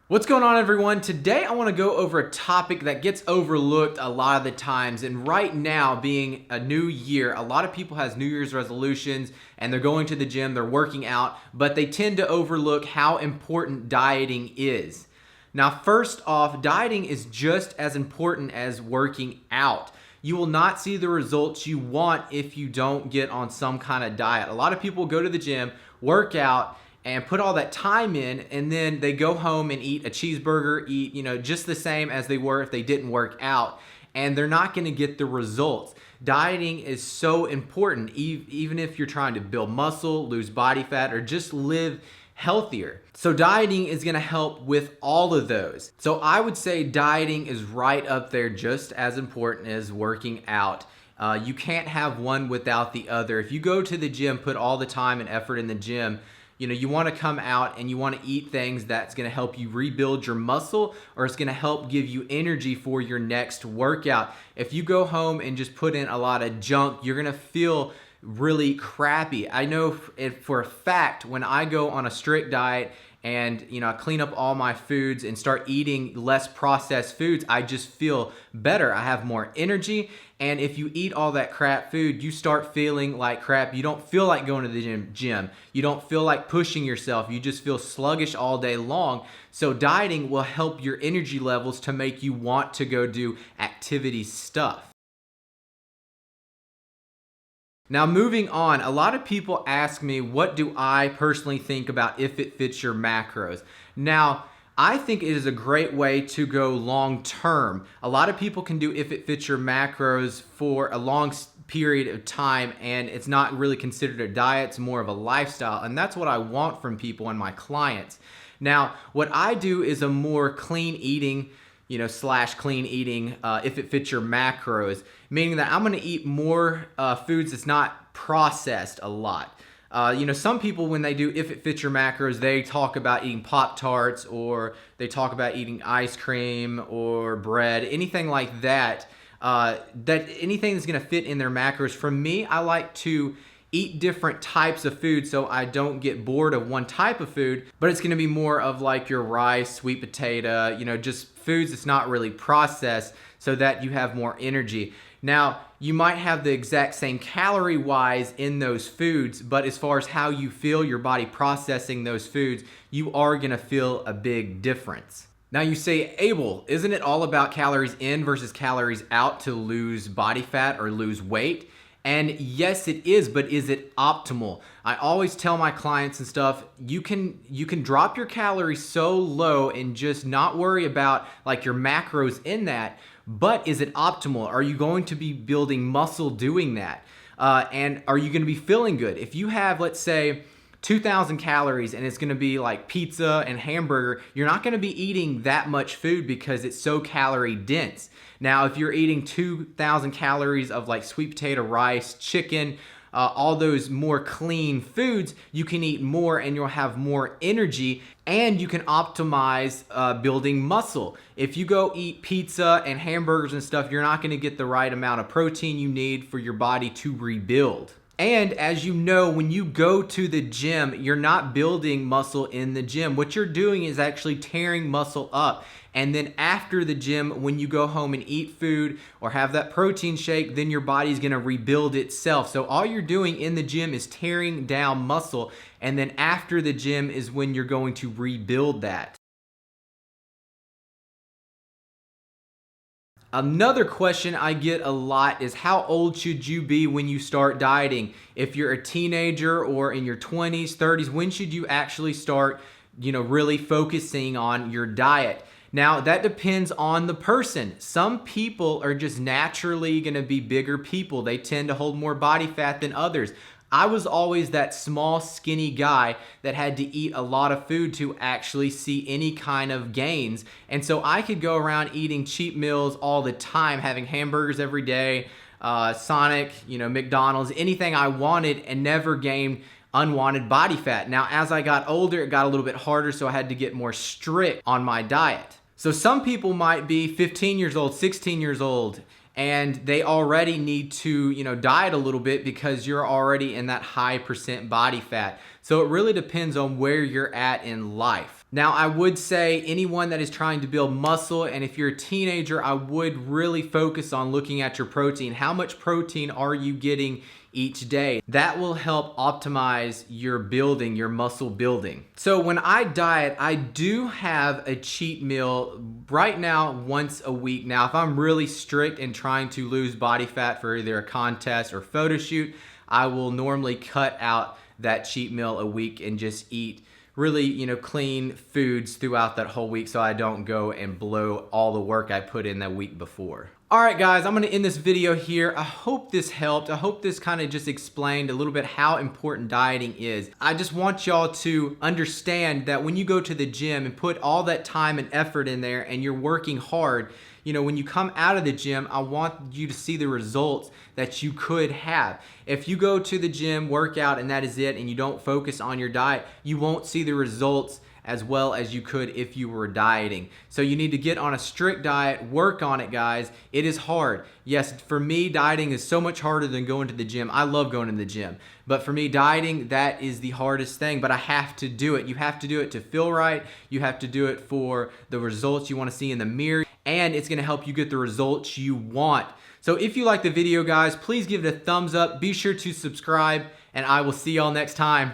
What's going on, everyone? Today I want to go over a topic that gets overlooked a lot of the times, and right now being a new year, a lot of people has New Year's resolutions and they're going to the gym, they're working out, but they tend to overlook how important dieting is. Now, first off, dieting is just as important as working out. You will not see the results you want if you don't get on some kind of diet. A lot of people go to the gym, work out, and put all that time in, and then they go home and eat a cheeseburger, eat, just the same as they were if they didn't work out, and they're not going to get the results. Dieting is so important, even if you're trying to build muscle, lose body fat, or just live healthier. So dieting is going to help with all of those. So I would say dieting is right up there, just as important as working out. You can't have one without the other. If you go to the gym, put all the time and effort in the gym, you want to come out and you want to eat things that's going to help you rebuild your muscle, or it's going to help give you energy for your next workout. If you go home and just put in a lot of junk, you're going to feel really crappy. I know for a fact when I go on a strict diet and I clean up all my foods and start eating less processed foods, I just feel better. I have more energy. And if you eat all that crap food, you start feeling like crap. You don't feel like going to the gym. You don't feel like pushing yourself. You just feel sluggish all day long. So dieting will help your energy levels to make you want to go do activity stuff. Now, moving on, a lot of people ask me, what do I personally think about if it fits your macros? Now, I think it is a great way to go long term. A lot of people can do if it fits your macros for a long period of time, and it's not really considered a diet, it's more of a lifestyle, and that's what I want from people and my clients. Now, what I do is a more clean eating / clean eating, if it fits your macros, meaning that I'm going to eat more foods that's not processed a lot. Some people, when they do if it fits your macros, they talk about eating Pop-Tarts, or they talk about eating ice cream or bread, anything like that. Anything that's going to fit in their macros. For me, I like to eat different types of food so I don't get bored of one type of food, but it's going to be more of like your rice, sweet potato, just foods that's not really processed, so that you have more energy. Now, you might have the exact same calorie-wise in those foods, but as far as how you feel your body processing those foods, you are going to feel a big difference. Now you say, Abel, isn't it all about calories in versus calories out to lose body fat or lose weight? And yes, it is, but is it optimal? I always tell my clients and stuff, you can drop your calories so low and just not worry about like your macros in that, but is it optimal? Are you going to be building muscle doing that? And are you going to be feeling good? If you have, let's say, 2,000 calories and it's going to be like pizza and hamburger, you're not going to be eating that much food because it's so calorie dense. Now, if you're eating 2,000 calories of like sweet potato, rice, chicken, all those more clean foods, you can eat more and you'll have more energy, and you can optimize building muscle. If you go eat pizza and hamburgers and stuff, you're not going to get the right amount of protein you need for your body to rebuild. And as you know, when you go to the gym, you're not building muscle in the gym. What you're doing is actually tearing muscle up. And then after the gym, when you go home and eat food or have that protein shake, then your body's going to rebuild itself. So all you're doing in the gym is tearing down muscle. And then after the gym is when you're going to rebuild that. Another question I get a lot is, how old should you be when you start dieting? If you're a teenager or in your 20s, 30s, when should you actually start, really focusing on your diet? Now, that depends on the person. Some people are just naturally going to be bigger people. They tend to hold more body fat than others. I was always that small, skinny guy that had to eat a lot of food to actually see any kind of gains. And so I could go around eating cheap meals all the time, having hamburgers every day, Sonic, McDonald's, anything I wanted, and never gain unwanted body fat. Now, as I got older, it got a little bit harder, so I had to get more strict on my diet. So some people might be 15 years old, 16 years old, and they already need to, diet a little bit because you're already in that high percent body fat. So it really depends on where you're at in life. Now, I would say anyone that is trying to build muscle, and if you're a teenager, I would really focus on looking at your protein. How much protein are you getting each day? That will help optimize your building, your muscle building. So when I diet, I do have a cheat meal right now once a week. Now, if I'm really strict and trying to lose body fat for either a contest or photo shoot, I will normally cut out that cheat meal a week and just eat really, clean foods throughout that whole week so I don't go and blow all the work I put in that week before. All right, guys, I'm gonna end this video here. I hope this helped. I hope this kind of just explained a little bit how important dieting is. I just want y'all to understand that when you go to the gym and put all that time and effort in there and you're working hard, when you come out of the gym, I want you to see the results that you could have. If you go to the gym, work out, and that is it, and you don't focus on your diet, you won't see the results as well as you could if you were dieting. So you need to get on a strict diet, work on it, guys. It is hard. Yes, for me, dieting is so much harder than going to the gym. I love going to the gym. But for me, dieting, that is the hardest thing, but I have to do it. You have to do it to feel right. You have to do it for the results you want to see in the mirror, and it's gonna help you get the results you want. So if you like the video, guys, please give it a thumbs up. Be sure to subscribe, and I will see y'all next time.